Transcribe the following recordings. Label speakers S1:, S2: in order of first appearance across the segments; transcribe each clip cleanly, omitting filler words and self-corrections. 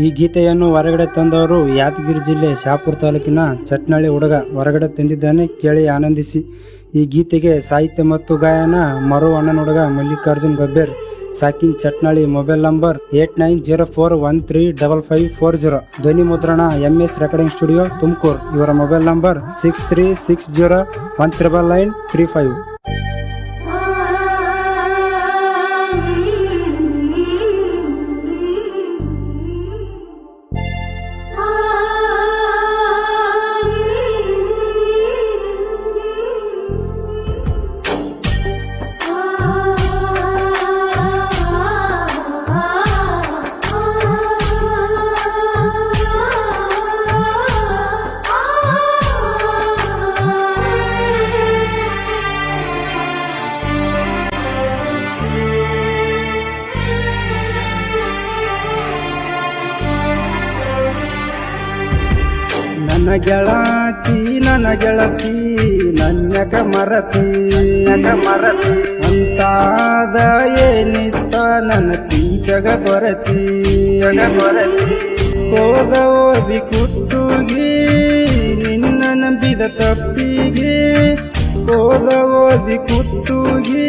S1: ಈ ಗೀತೆಯನ್ನು ಹೊರಗಡೆ ತಂದವರು ಯಾದಗಿರಿ ಜಿಲ್ಲೆ ಶಹಾಪುರ ತಾಲೂಕಿನ ಚಟ್ನಳ್ಳಿ ಹುಡುಗ ಹೊರಗಡೆ ತಂದಿದ್ದಾನೆ. ಕೇಳಿ ಆನಂದಿಸಿ. ಈ ಗೀತೆಗೆ ಸಾಹಿತ್ಯ ಮತ್ತು ಗಾಯನ ಮರು ಅಣ್ಣನ ಹುಡುಗ ಮಲ್ಲಿಕಾರ್ಜುನ್ ಗಬ್ಬೆರ್, ಸಾಕಿನ್ ಚಟ್ನಳ್ಳಿ. Mobile number 8904135540. ಧ್ವನಿ ಮುದ್ರಣ MS ರೆಕಾರ್ಡಿಂಗ್ ಸ್ಟುಡಿಯೋ ತುಮಕೂರು. ಇವರ ಮೊಬೈಲ್ ನಂಬರ್ 6360139935. ನನ್ನ ಗೆಳತಿ ನನ್ನಕ ಮರತಿ ಅಂತಾದ ಏನಿತ್ತ ನನ್ನ ಪೀಠಗ ಕೊರತಿ ಹೋದ ಓದಿ ಕುಟ್ಟುಗಿ ನಿನ್ನ ನಂಬಿದ ತಪ್ಪಿಗೆ ಹೋದ ಓದಿ ಕುಟ್ಟುಗಿ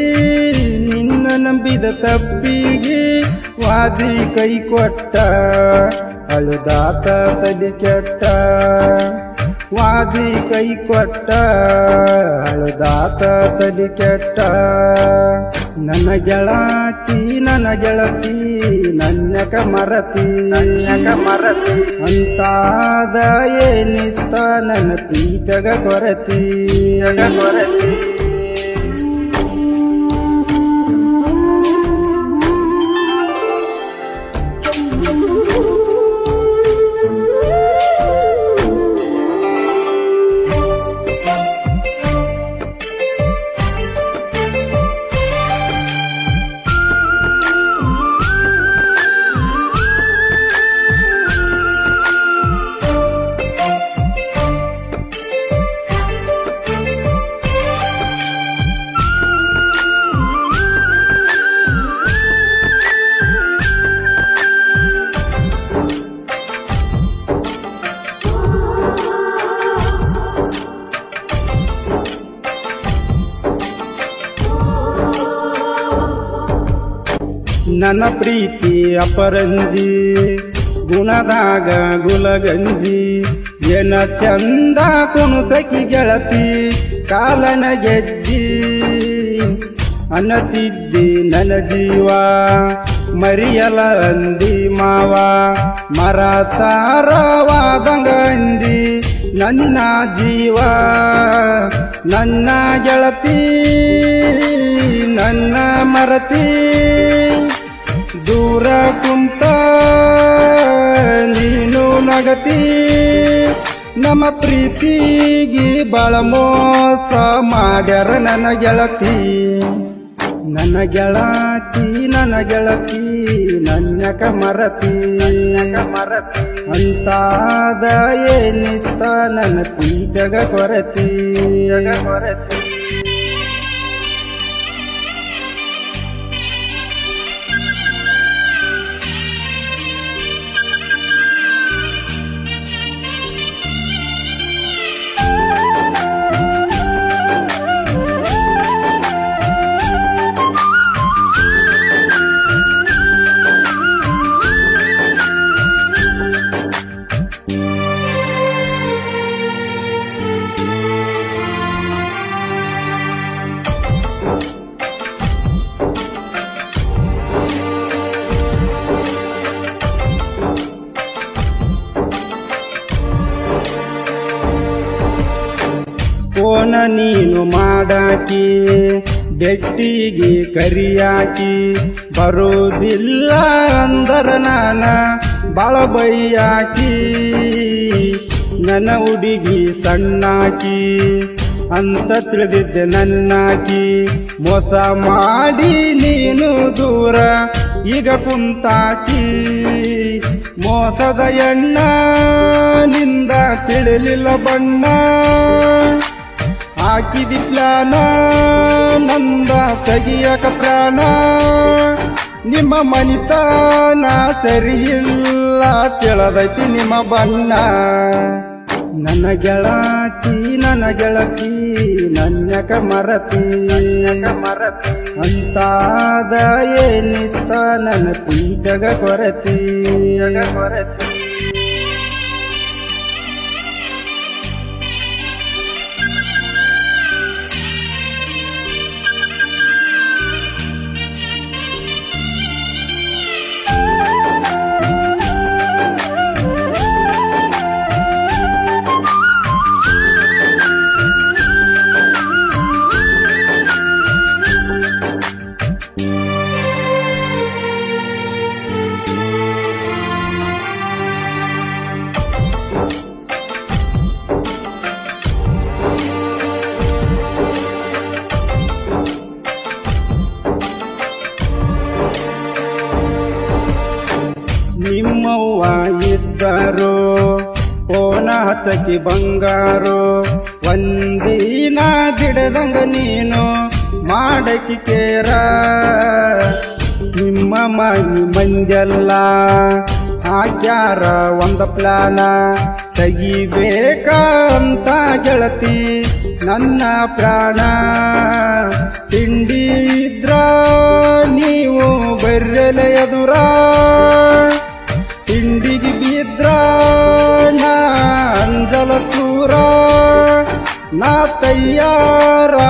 S1: ನಿನ್ನ ನಂಬಿದ ತಪ್ಪಿಗೆ ವಾದಿ ಕೈ ಕೊಟ್ಟ ಅಳುದಾತ ತಲೆ ಕೆಟ್ಟ ವಾದಿ ಕೈ ಕೊಟ್ಟ ಅಳುದಾತ ತಲೆ ಕೆಟ್ಟ. ನನ್ನ ಗೆಳತಿ ನನ್ನಕ ಮರತಿ ಅಂತಾದ ಏನಿತ್ತ ನನ್ನ ಪೀಠಗ ಕೊರತಿ. ನನ್ನ ಪ್ರೀತಿ ಅಪರಂಜಿ ಗುಣದಾಗ ಗುಲಗಂಜಿ ಏನ ಚಂದ ಕುಣಸಕಿ ಗೆಳತಿ ಕಾಲನ ಗೆಜ್ಜಿ ಅನ್ನತಿದ್ದಿ ನನ್ನ ಜೀವ ಮರಿಯಲ ಅಂದಿ ಮಾವ ಮರತಾರವಾದಂಗ ಅಂದಿ ನನ್ನ ಜೀವ ನನ್ನ ಗೆಳತಿ ನನ್ನ ಮರತಿ ದೂರ ಕುಂತ ನೀನು ನಗತಿ ನಮ್ಮ ಪ್ರೀತಿಗಿ ಬಾಳ ಮೋಸ ಮಾಡ್ಯಾರ ನನ್ನ ಗೆಳತಿ. ನನ್ನ ಗೆಳತಿ ನನ್ನಕ ಮರತಿ ಅಂತಾದ ಏನಿತ್ತ ನನ್ನ ಪೀಠಗ ಕೊರತಿ. ಫೋನ ನೀನು ಮಾಡಾಕಿ ಬೆಟ್ಟಿಗೆ ಕರಿಯಾಕಿ ಬರೋದಿಲ್ಲ ಅಂದರ ನಾನ ಬಾಳ ಬೈಯಾಕಿ ನನ್ನ ಹುಡುಗಿ ಸಣ್ಣಾಕಿ ಅಂತ ತಿಳಿದಿದ್ದೆ ನನ್ನಾಕಿ ಮೋಸ ಮಾಡಿ ನೀನು ದೂರ ಈಗ ಕುಂತಾಕಿ ಮೋಸದ ಎಣ್ಣ ನಿಂದ ತಿಳಿಲಿಲ್ಲ ಬಣ್ಣ ಹಾಕಿದಿ ಪ್ಲಾನ ನಂದ ತೆಗಿಯಕ ಪ್ರಾಣ ನಿಮ್ಮ ಮನಿತನ ಸರಿಯಿಲ್ಲ
S2: ತಿಳದೈತಿ ನಿಮ್ಮ ಬಣ್ಣ. ನನ್ನ ಗೆಳತಿ ನನ್ನ ಗೆಳತಿ ನನ್ಯಕ ಮರತಿ ಅಂತಾದ ಏನಿತ್ತ ನನ್ನ ಪೀಠಗ ಕೊರತಿ. ನಿಮ್ಮವ್ವ ಇದ್ದರು ಪೋನ ಹಚ್ಚಕಿ ಬಂಗಾರು, ಒಂದಿನ ಬಿಡದಂಗ ನೀನು ಮಾಡಕಿ ಕೇರ. ನಿಮ್ಮ ಮನಿ ಮಂಜೆಲ್ಲ ಹಾಕ್ಯಾರ ಒಂದ ಪ್ಲಾನ, ತೆಗಿಬೇಕಂತ ಗೆಳತಿ ನನ್ನ ಪ್ರಾಣ. ತಿಂಡಿ ಇದ್ರ ನೀವು ಬರ್ರೆಲೆ ಎದುರ, ತಿಂಡಿಗೆ ಬಿದ್ರ ನಾ ಅಂಜಲ ಚೂರ. ನಾ ತಯ್ಯಾರಾದರ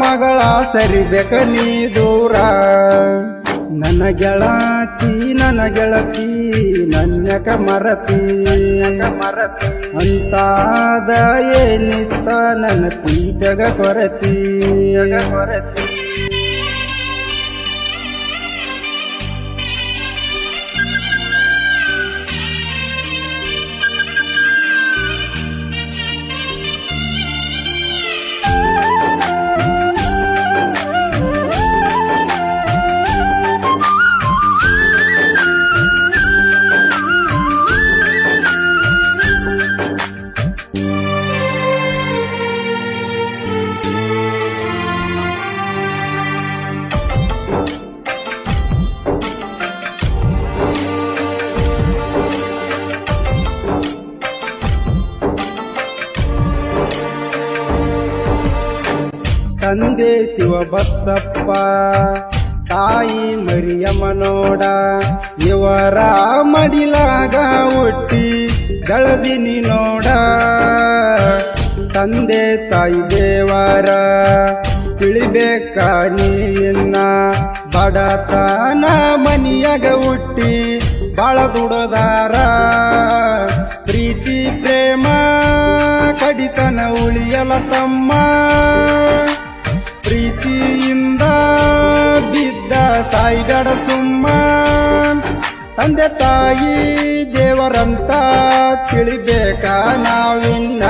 S2: ಮಗಳ ಸರಿಬೇಕ ನೀ ದೂರ. ನನ್ನ ಗೆಳತಿ ನನ್ನ ಗೆಳತಿ ನನ್ಯಕ ಮರತಿ ಅಂತಾದ ಏನಿತ್ತ ನನ್ನ ಪೀಠಗ ಕೊರತಿ. ತಂದೆ ಶಿವ ಬಸಪ್ಪ ತಾಯಿ ಮರಿಯಮ್ಮನೋಡ, ಇವರ ಮಡಿಲಾಗ ಹುಟ್ಟಿ ಬೆಳದಿನಿ ನೋಡ. ತಂದೆ ತಾಯಿ ದೇವರ ತಿಳಿಬೇಕ ನೀನ್ನ, ಬಡತನ ಮನಿಯಾಗ ಹುಟ್ಟಿ ಬಾಳ ದುಡದಾರ. ಪ್ರೀತಿ ಪ್ರೇಮ ಕಡಿತನ ಉಳಿಯಲ ತಮ್ಮ, ಪ್ರೀತಿಯಿಂದ ಬಿದ್ದ ಸಾಯಿಗಡ ಸುಮ್ಮ. ತಂದೆ ತಾಯಿ ದೇವರಂತ ತಿಳಿಬೇಕ ನಾವಿನ್ನ,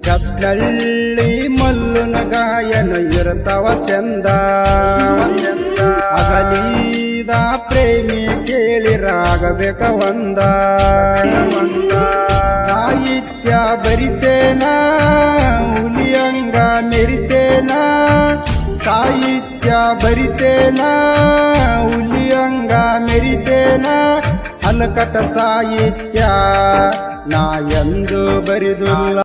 S2: ಕತ್ನಳ್ಳಿ ಮಲ್ಲುನ ಗಾಯನ ಇರ್ತಾವ ಚಂದ. ಅಗಲಿದ ಪ್ರೇಮಿ ಕೇಳಿರಾಗಬೇಕ ಒಂದ. ಸಾಹಿತ್ಯ ಬರಿತೇನ ಹುಲಿಯಂಗ ಮೆರಿತೇನ, ಸಾಹಿತ್ಯ ಬರಿತೇನ ಹುಲಿಯಂಗ ಮೆರಿತೇನ. ಅಲಕಟ ಸಾಹಿತ್ಯ ನಾ ಎಂದು ಬರಿದುಲ್ಲ.